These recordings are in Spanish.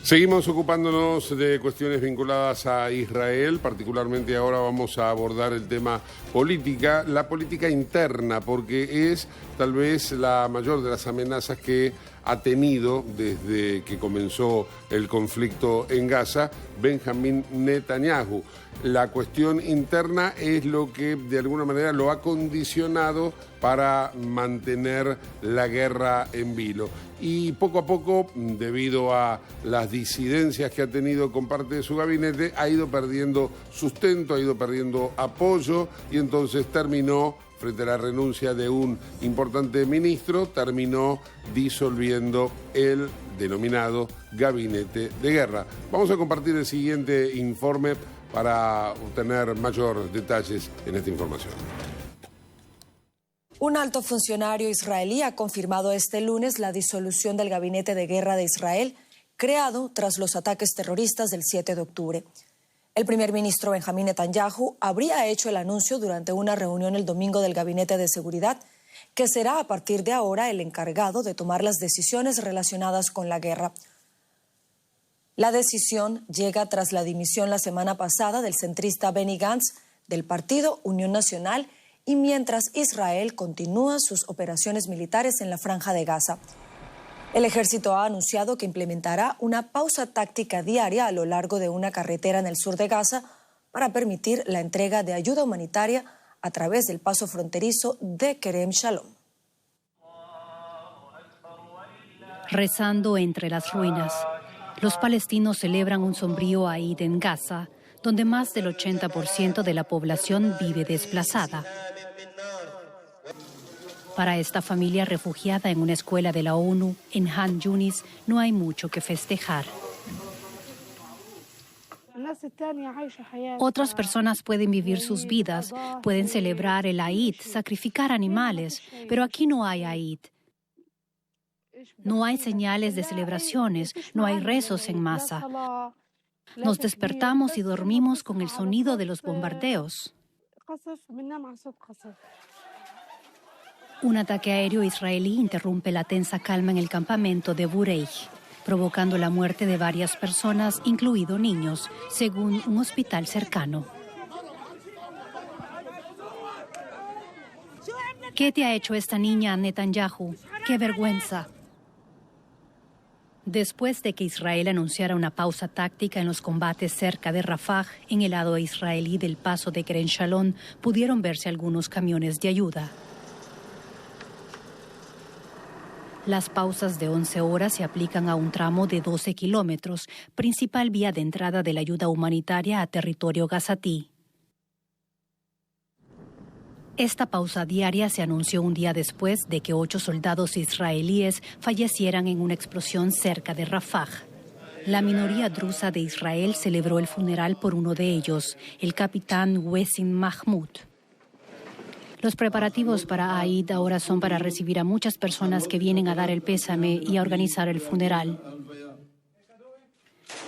Seguimos ocupándonos de cuestiones vinculadas a Israel, particularmente ahora vamos a abordar el tema política, la política interna, porque es tal vez la mayor de las amenazas que ha tenido desde que comenzó el conflicto en Gaza Benjamín Netanyahu. La cuestión interna es lo que de alguna manera lo ha condicionado para mantener la guerra en vilo. Y poco a poco, debido a las disidencias que ha tenido con parte de su gabinete, ha ido perdiendo sustento, ha ido perdiendo apoyo y entonces terminó, frente a la renuncia de un importante ministro, terminó disolviendo el denominado gabinete de guerra. Vamos a compartir el siguiente informe para obtener mayor detalles en esta información. Un alto funcionario israelí ha confirmado este lunes la disolución del Gabinete de Guerra de Israel, creado tras los ataques terroristas del 7 de octubre. El primer ministro Benjamín Netanyahu habría hecho el anuncio durante una reunión el domingo del Gabinete de Seguridad, que será a partir de ahora el encargado de tomar las decisiones relacionadas con la guerra. La decisión llega tras la dimisión la semana pasada del centrista Benny Gantz del partido Unión Nacional y mientras Israel continúa sus operaciones militares en la Franja de Gaza. El ejército ha anunciado que implementará una pausa táctica diaria a lo largo de una carretera en el sur de Gaza para permitir la entrega de ayuda humanitaria a través del paso fronterizo de Kerem Shalom. Rezando entre las ruinas, los palestinos celebran un sombrío Eid en Gaza, donde más del 80% de la población vive desplazada. Para esta familia refugiada en una escuela de la ONU en Han Yunis no hay mucho que festejar. Otras personas pueden vivir sus vidas, pueden celebrar el Eid, sacrificar animales, pero aquí no hay Eid. No hay señales de celebraciones, no hay rezos en masa. Nos despertamos y dormimos con el sonido de los bombardeos. Un ataque aéreo israelí interrumpe la tensa calma en el campamento de Bureij, provocando la muerte de varias personas, incluidos niños, según un hospital cercano. ¿Qué te ha hecho esta niña, Netanyahu? ¡Qué vergüenza! Después de que Israel anunciara una pausa táctica en los combates cerca de Rafah, en el lado israelí del paso de Kerem Shalom, pudieron verse algunos camiones de ayuda. Las pausas de 11 horas se aplican a un tramo de 12 kilómetros, principal vía de entrada de la ayuda humanitaria a territorio gazatí. Esta pausa diaria se anunció un día después de que 8 soldados israelíes fallecieran en una explosión cerca de Rafah. La minoría drusa de Israel celebró el funeral por uno de ellos, el capitán Wessim Mahmoud. Los preparativos para Eid ahora son para recibir a muchas personas que vienen a dar el pésame y a organizar el funeral.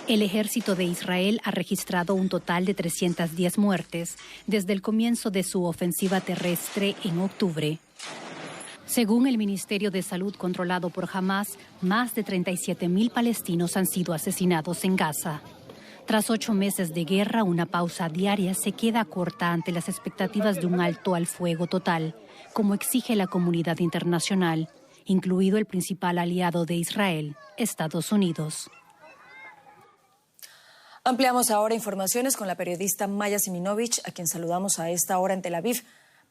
El ejército de Israel ha registrado un total de 310 muertes desde el comienzo de su ofensiva terrestre en octubre. Según el Ministerio de Salud controlado por Hamas, más de 37.000 palestinos han sido asesinados en Gaza. Tras 8 meses de guerra, una pausa diaria se queda corta ante las expectativas de un alto al fuego total, como exige la comunidad internacional, incluido el principal aliado de Israel, Estados Unidos. Ampliamos ahora informaciones con la periodista Maya Siminovich, a quien saludamos a esta hora en Tel Aviv.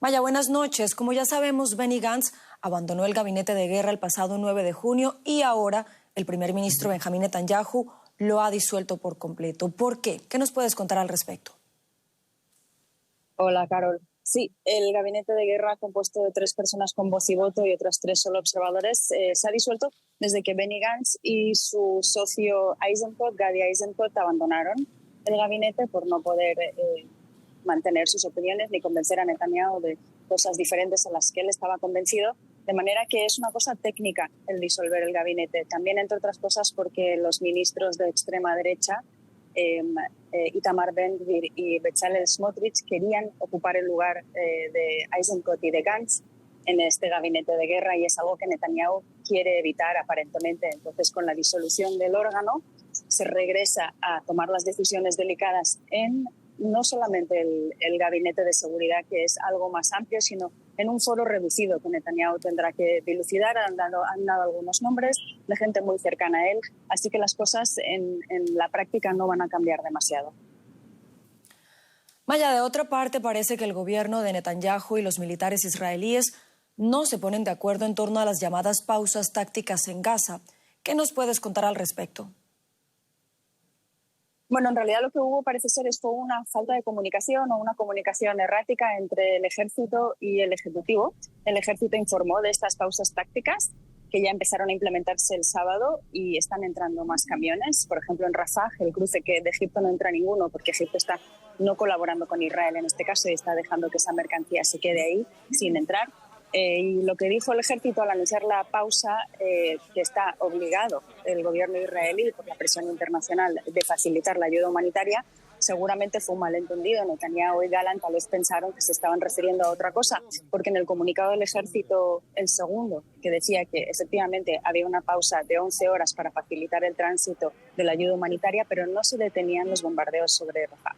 Maya, buenas noches. Como ya sabemos, Benny Gantz abandonó el gabinete de guerra el pasado 9 de junio y ahora el primer ministro Benjamín Netanyahu lo ha disuelto por completo. ¿Por qué? ¿Qué nos puedes contar al respecto? Hola, Carol. Sí, el gabinete de guerra, compuesto de 3 personas con voz y voto y otras 3 solo observadores, se ha disuelto desde que Benny Gantz y su socio Gadi Eisenkot, abandonaron el gabinete por no poder mantener sus opiniones ni convencer a Netanyahu de cosas diferentes a las que él estaba convencido. De manera que es una cosa técnica el disolver el gabinete. También, entre otras cosas, porque los ministros de extrema derecha, Itamar Ben-Gvir y Bezalel Smotrich, querían ocupar el lugar de Eisenkot y de Gantz en este gabinete de guerra, y es algo que Netanyahu quiere evitar aparentemente. Entonces, con la disolución del órgano, se regresa a tomar las decisiones delicadas en no solamente el gabinete de seguridad, que es algo más amplio, sino en un foro reducido que Netanyahu tendrá que dilucidar. Han dado algunos nombres de gente muy cercana a él, así que las cosas en la práctica no van a cambiar demasiado. Maya, de otra parte, parece que el gobierno de Netanyahu y los militares israelíes no se ponen de acuerdo en torno a las llamadas pausas tácticas en Gaza. ¿Qué nos puedes contar al respecto? Bueno, en realidad lo que hubo parece ser fue una falta de comunicación o una comunicación errática entre el ejército y el ejecutivo. El ejército informó de estas pausas tácticas que ya empezaron a implementarse el sábado y están entrando más camiones. Por ejemplo, en Rafah, el cruce que de Egipto no entra ninguno porque Egipto está no colaborando con Israel en este caso y está dejando que esa mercancía se quede ahí sin entrar. Y lo que dijo el ejército al anunciar la pausa, que está obligado el gobierno israelí por la presión internacional de facilitar la ayuda humanitaria, seguramente fue un malentendido. Netanyahu y Gallant tal vez pensaron que se estaban refiriendo a otra cosa, porque en el comunicado del ejército, el segundo, que decía que efectivamente había una pausa de 11 horas para facilitar el tránsito de la ayuda humanitaria, pero no se detenían los bombardeos sobre Rafah.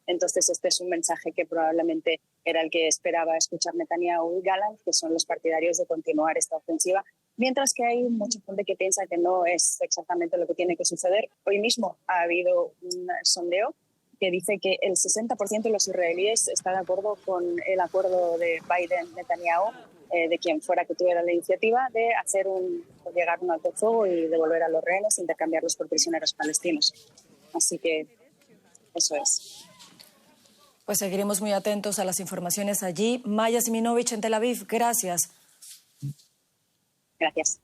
Entonces, este es un mensaje que probablemente era el que esperaba escuchar Netanyahu y Gallant, que son los partidarios de continuar esta ofensiva, mientras que hay mucha gente que piensa que no es exactamente lo que tiene que suceder. Hoy mismo ha habido un sondeo que dice que el 60% de los israelíes está de acuerdo con el acuerdo de Biden-Netanyahu, de quien fuera que tuviera la iniciativa, de llegar a un alto fuego y devolver a los rehenes e intercambiarlos por prisioneros palestinos. Así que eso es. Pues seguiremos muy atentos a las informaciones allí. Maya Siminovich en Tel Aviv, gracias. Gracias.